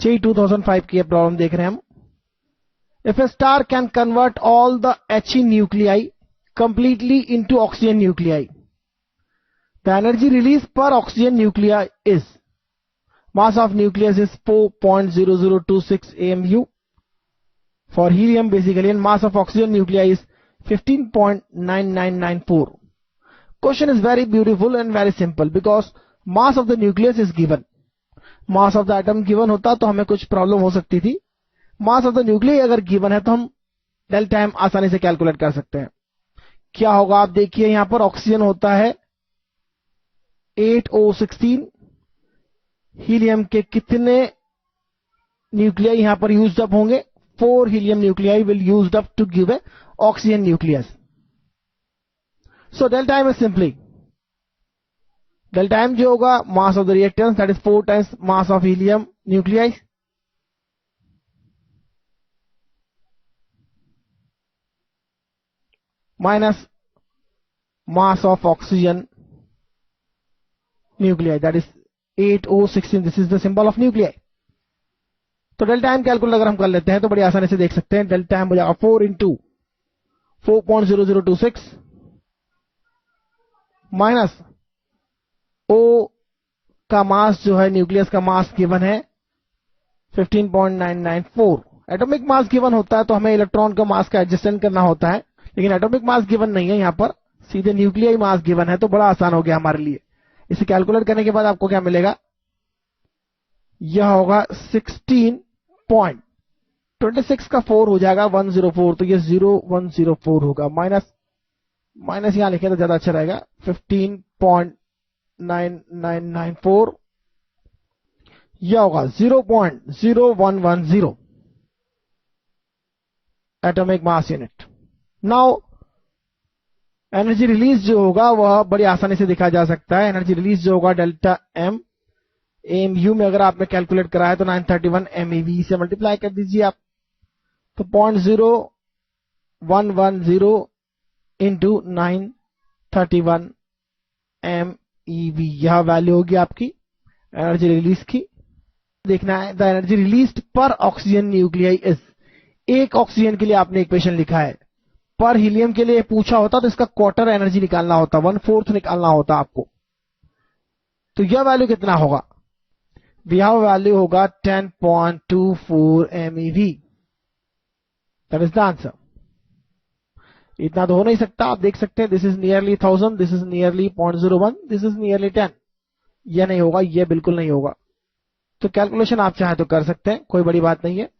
JEE 2005 की problem देख रहे हैं हम। If a star can convert all the He nuclei completely into oxygen nuclei, the energy release per oxygen nucleus is, mass of nucleus is 4.0026 AMU for helium basically, and mass of oxygen nuclei is 15.9994. Question is very beautiful and very simple because mass of the nucleus is given. Mass of the atom given होता तो हमें कुछ problem हो सकती थी। Mass of the nucleus अगर given है तो हम डेल्टा एम आसानी से कैलकुलेट कर सकते हैं। क्या होगा आप देखिए, यहां पर ऑक्सीजन होता है 8O16, हीलियम के कितने न्यूक्लियाई यहां पर यूज्ड अप होंगे? 4 helium nuclei will used up to give a oxygen nucleus. So delta M is simply delta M जो होगा mass of the reactants, that is 4 times mass of helium nuclei minus mass of oxygen nuclei, that is 8O16. This is the symbol of nuclei. तो delta M calculate अगर हम कर लेते हैं तो बड़ी आसानी से देख सकते हैं। डेल्टा एम हो जाएगा 4 इंटू 4.0026 माइनस ओ का मास जो है, न्यूक्लियस का मास गिवन है 15.994। एटॉमिक मास गिवन होता है तो हमें इलेक्ट्रॉन का मास का एडजस्टेंट करना होता है, लेकिन एटॉमिक मास गिवन नहीं है, यहां पर सीधे न्यूक्लियाई मास गिवन है, तो बड़ा आसान हो गया हमारे लिए। इसे कैलकुलेट करने के बाद आपको क्या मिलेगा? यह होगा 16.26 का 4 हो जाएगा 104, तो ये 0104 होगा। माइनस यहां लिखे तो ज्यादा अच्छा रहेगा। 15.9994 यह होगा 0.0110 atomic mass unit. Now energy release जो होगा वह बड़ी आसानी से देखा जा सकता है। एनर्जी रिलीज जो होगा डेल्टा एम, AMU में अगर आपने कैलकुलेट करा है तो 931 MeV से मल्टीप्लाई कर दीजिए आप, तो 0.0110 इंटू 931 MeV, यह वैल्यू होगी आपकी एनर्जी रिलीज की। देखना है द एनर्जी रिलीज्ड पर ऑक्सीजन न्यूक्लियाई इज, एक ऑक्सीजन के लिए आपने इक्वेशन लिखा है, पर हीलियम के लिए पूछा होता तो इसका क्वार्टर एनर्जी निकालना होता, 1/4 निकालना होता आपको। तो यह वैल्यू कितना होगा? यह वैल्यू होगा 10.24 MeV। That is the answer. इतना तो हो नहीं सकता, आप देख सकते हैं this is nearly 1000, this is nearly 0.01, this is nearly 10। यह नहीं होगा, यह बिल्कुल नहीं होगा। तो कैलकुलेशन आप चाहे तो कर सकते हैं, कोई बड़ी बात नहीं है।